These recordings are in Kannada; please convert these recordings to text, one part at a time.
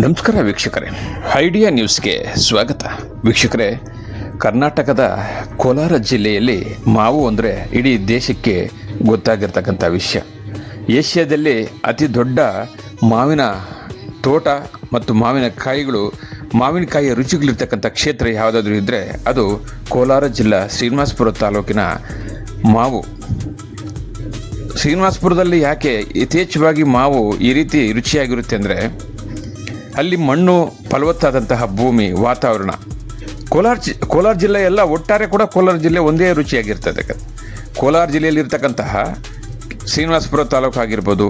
ನಮಸ್ಕಾರ ವೀಕ್ಷಕರೇ, ಐಡಿಯಾ ನ್ಯೂಸ್ಗೆ ಸ್ವಾಗತ. ವೀಕ್ಷಕರೇ, ಕರ್ನಾಟಕದ ಕೋಲಾರ ಜಿಲ್ಲೆಯಲ್ಲಿ ಮಾವು ಅಂದರೆ ಇಡೀ ದೇಶಕ್ಕೆ ಗೊತ್ತಾಗಿರ್ತಕ್ಕಂಥ ವಿಷಯ. ಏಷ್ಯಾದಲ್ಲಿ ಅತಿ ದೊಡ್ಡ ಮಾವಿನ ತೋಟ ಮತ್ತು ಮಾವಿನಕಾಯಿಯ ರುಚಿಗಳಿರ್ತಕ್ಕಂಥ ಕ್ಷೇತ್ರ ಯಾವುದಾದ್ರೂ ಇದ್ದರೆ ಅದು ಕೋಲಾರ ಜಿಲ್ಲಾ ಶ್ರೀನಿವಾಸಪುರ ತಾಲೂಕಿನ ಮಾವು. ಶ್ರೀನಿವಾಸಪುರದಲ್ಲಿ ಯಾಕೆ ಯಥೇಚ್ಛವಾಗಿ ಮಾವು ಈ ರೀತಿ ರುಚಿಯಾಗಿರುತ್ತೆ ಅಂದರೆ ಅಲ್ಲಿ ಮಣ್ಣು, ಫಲವತ್ತಾದಂತಹ ಭೂಮಿ, ವಾತಾವರಣ. ಕೋಲಾರ ಜಿಲ್ಲೆ ಎಲ್ಲ ಒಟ್ಟಾರೆ ಕೂಡ ಕೋಲಾರ ಜಿಲ್ಲೆ ಒಂದೇ ರುಚಿಯಾಗಿರ್ತದೆ. ಕೋಲಾರ ಜಿಲ್ಲೆಯಲ್ಲಿರ್ತಕ್ಕಂತಹ ಶ್ರೀನಿವಾಸಪುರ ತಾಲೂಕು ಆಗಿರ್ಬೋದು,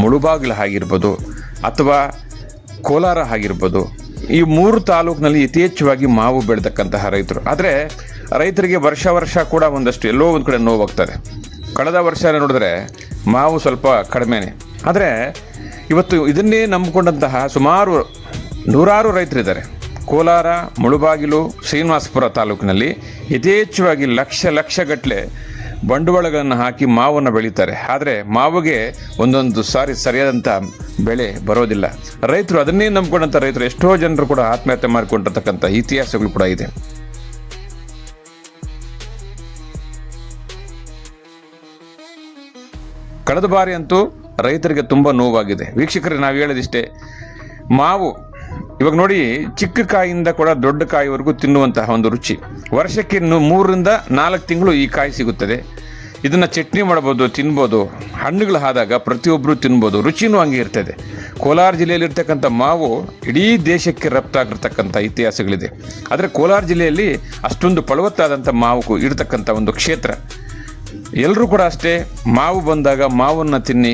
ಮುಳುಬಾಗಿಲು ಆಗಿರ್ಬೋದು, ಅಥವಾ ಕೋಲಾರ ಆಗಿರ್ಬೋದು, ಈ ಮೂರು ತಾಲೂಕಿನಲ್ಲಿ ಯಥೇಚ್ಛವಾಗಿ ಮಾವು ಬೆಳೆದಕ್ಕಂತಹ ರೈತರು. ಆದರೆ ರೈತರಿಗೆ ವರ್ಷ ಕೂಡ ಒಂದಷ್ಟು ಎಲ್ಲೋ ಒಂದು ಕಡೆ ನೋವಾಗ್ತದೆ. ಕಳೆದ ವರ್ಷ ನೋಡಿದ್ರೆ ಮಾವು ಸ್ವಲ್ಪ ಕಡಿಮೆನೇ. ಆದರೆ ಇವತ್ತು ಇದನ್ನೇ ನಂಬಿಕೊಂಡಂತಹ ಸುಮಾರು ನೂರಾರು ರೈತರಿದ್ದಾರೆ. ಕೋಲಾರ, ಮುಳುಬಾಗಿಲು, ಶ್ರೀನಿವಾಸಪುರ ತಾಲೂಕಿನಲ್ಲಿ ಯಥೇಚ್ಛವಾಗಿ ಲಕ್ಷಗಟ್ಟಲೆ ಬಂಡವಾಳಗಳನ್ನು ಹಾಕಿ ಮಾವನ್ನು ಬೆಳೀತಾರೆ. ಆದರೆ ಮಾವಿಗೆ ಒಂದೊಂದು ಸಾರಿ ಸರಿಯಾದಂಥ ಬೆಳೆ ಬರೋದಿಲ್ಲ. ರೈತರು ಅದನ್ನೇ ನಂಬಿಕೊಂಡಂಥ ರೈತರು ಎಷ್ಟೋ ಜನರು ಕೂಡ ಆತ್ಮಹತ್ಯೆ ಮಾಡಿಕೊಂಡಿರ್ತಕ್ಕಂಥ ಇತಿಹಾಸಗಳು ಕೂಡ ಇದೆ. ಕಳೆದ ಬಾರಿ ಅಂತೂ ರೈತರಿಗೆ ತುಂಬ ನೋವಾಗಿದೆ. ವೀಕ್ಷಕರೇ, ನಾವು ಹೇಳೋದಿಷ್ಟೇ, ಮಾವು ಇವಾಗ ನೋಡಿ, ಚಿಕ್ಕ ಕಾಯಿಯಿಂದ ಕೂಡ ದೊಡ್ಡ ಕಾಯಿವರೆಗೂ ತಿನ್ನುವಂತಹ ಒಂದು ರುಚಿ. ವರ್ಷಕ್ಕೆ 3ರಿಂದ 4 ತಿಂಗಳು ಈ ಕಾಯಿ ಸಿಗುತ್ತದೆ. ಇದನ್ನು ಚಟ್ನಿ ಮಾಡ್ಬೋದು, ತಿನ್ಬೋದು. ಹಣ್ಣುಗಳು ಆದಾಗ ಪ್ರತಿಯೊಬ್ಬರು ತಿನ್ಬೋದು. ರುಚಿನೂ ಹಂಗೆ ಇರ್ತದೆ. ಕೋಲಾರ ಜಿಲ್ಲೆಯಲ್ಲಿರ್ತಕ್ಕಂಥ ಮಾವು ಇಡೀ ದೇಶಕ್ಕೆ ರಫ್ತಾಗಿರ್ತಕ್ಕಂಥ ಇತಿಹಾಸಗಳಿದೆ. ಆದರೆ ಕೋಲಾರ ಜಿಲ್ಲೆಯಲ್ಲಿ ಅಷ್ಟೊಂದು ಫಲವತ್ತಾದಂಥ ಮಾವು ಇರತಕ್ಕಂಥ ಒಂದು ಕ್ಷೇತ್ರ. ಎಲ್ಲರೂ ಕೂಡ ಅಷ್ಟೇ, ಮಾವು ಬಂದಾಗ ಮಾವನ್ನು ತಿನ್ನಿ.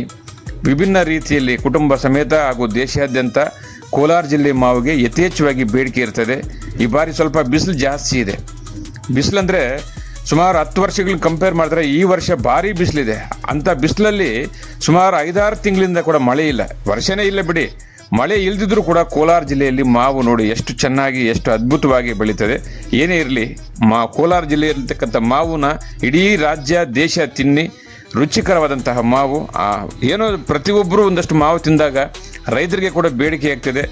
ವಿಭಿನ್ನ ರೀತಿಯಲ್ಲಿ ಕುಟುಂಬ ಸಮೇತ ಹಾಗೂ ದೇಶಾದ್ಯಂತ ಕೋಲಾರ ಜಿಲ್ಲೆ ಮಾವಿಗೆ ಯಥೇಚ್ಛವಾಗಿ ಬೇಡಿಕೆ ಇರ್ತದೆ. ಈ ಬಾರಿ ಸ್ವಲ್ಪ ಬಿಸಿಲು ಜಾಸ್ತಿ ಇದೆ. ಬಿಸಿಲಂದರೆ ಸುಮಾರು 10 ವರ್ಷಗಳು ಕಂಪೇರ್ ಮಾಡಿದ್ರೆ ಈ ವರ್ಷ ಭಾರಿ ಬಿಸಿಲಿದೆ. ಅಂಥ ಬಿಸಿಲಲ್ಲಿ ಸುಮಾರು 5-6 ತಿಂಗಳಿಂದ ಕೂಡ ಮಳೆ ಇಲ್ಲ. ವರ್ಷನೇ ಇಲ್ಲ ಬಿಡಿ. ಮಳೆ ಇಲ್ದಿದ್ರೂ ಕೂಡ ಕೋಲಾರ ಜಿಲ್ಲೆಯಲ್ಲಿ ಮಾವು ನೋಡಿ ಎಷ್ಟು ಚೆನ್ನಾಗಿ, ಎಷ್ಟು ಅದ್ಭುತವಾಗಿ ಬೆಳೀತದೆ. ಏನೇ ಇರಲಿ, ಕೋಲಾರ ಜಿಲ್ಲೆಯಲ್ಲಿರ್ತಕ್ಕಂಥ ಮಾವನ್ನ ಇಡೀ ರಾಜ್ಯ, ದೇಶ ತಿನ್ನಿ. ರುಚಿಕರವಾದಂತಹ ಮಾವು. ಏನೋ ಪ್ರತಿಯೊಬ್ಬರು ಒಂದಷ್ಟು ಮಾವು ತಿಂದಾಗ ರೈತರಿಗೆ ಕೂಡ ಬೇಡಿಕೆ ಆಗ್ತದೆ.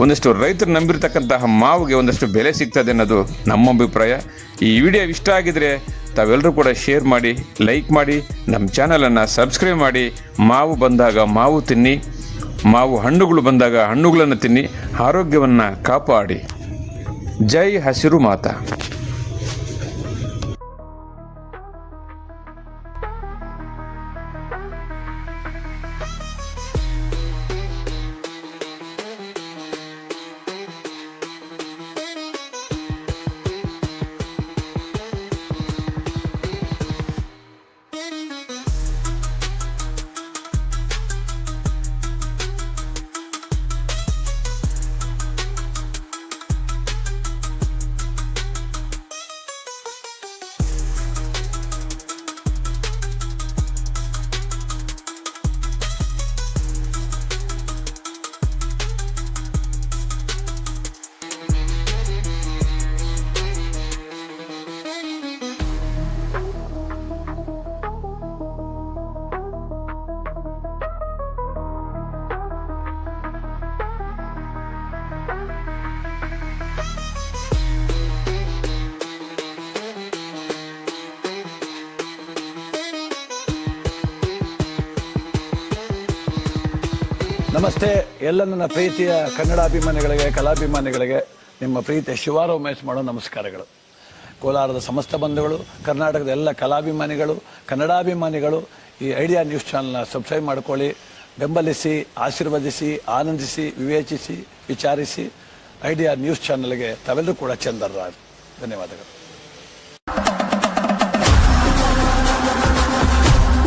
ಒಂದಷ್ಟು ರೈತರು ನಂಬಿರ್ತಕ್ಕಂತಹ ಮಾವಿಗೆ ಒಂದಷ್ಟು ಬೆಲೆ ಸಿಗ್ತದೆ ಅನ್ನೋದು ನಮ್ಮ ಅಭಿಪ್ರಾಯ. ಈ ವಿಡಿಯೋ ಇಷ್ಟ ಆಗಿದ್ರೆ ತಾವೆಲ್ಲರೂ ಕೂಡ ಶೇರ್ ಮಾಡಿ, ಲೈಕ್ ಮಾಡಿ, ನಮ್ಮ ಚಾನಲನ್ನು ಸಬ್ಸ್ಕ್ರೈಬ್ ಮಾಡಿ. ಮಾವು ಬಂದಾಗ ಮಾವು ತಿನ್ನಿ, ಮಾವು ಹಣ್ಣುಗಳು ಬಂದಾಗ ಹಣ್ಣುಗಳನ್ನು ತಿನ್ನಿ, ಆರೋಗ್ಯವನ್ನು ಕಾಪಾಡಿ. ಜೈ ಹಸಿರು ಮಾತಾ. ನಮಸ್ತೆ ಎಲ್ಲ ನನ್ನ ಪ್ರೀತಿಯ ಕನ್ನಡಾಭಿಮಾನಿಗಳಿಗೆ, ಕಲಾಭಿಮಾನಿಗಳಿಗೆ ನಿಮ್ಮ ಪ್ರೀತಿಯ ಶಿವಾರ ಉಮೇಶ್ ಮಾಡೋ ನಮಸ್ಕಾರಗಳು. ಕೋಲಾರದ ಸಮಸ್ತ ಬಂಧುಗಳು, ಕರ್ನಾಟಕದ ಎಲ್ಲ ಕಲಾಭಿಮಾನಿಗಳು, ಕನ್ನಡಾಭಿಮಾನಿಗಳು ಈ ಐಡಿಯಾ ನ್ಯೂಸ್ ಚಾನಲ್ನ ಸಬ್ಸ್ಕ್ರೈಬ್ ಮಾಡ್ಕೊಳ್ಳಿ, ಬೆಂಬಲಿಸಿ, ಆಶೀರ್ವದಿಸಿ, ಆನಂದಿಸಿ, ವಿವೇಚಿಸಿ, ವಿಚಾರಿಸಿ. ಐಡಿಯಾ ನ್ಯೂಸ್ ಚಾನಲ್ಗೆ ತಾವೆಲ್ಲರೂ ಕೂಡ ಚಂದರ. ಧನ್ಯವಾದಗಳು.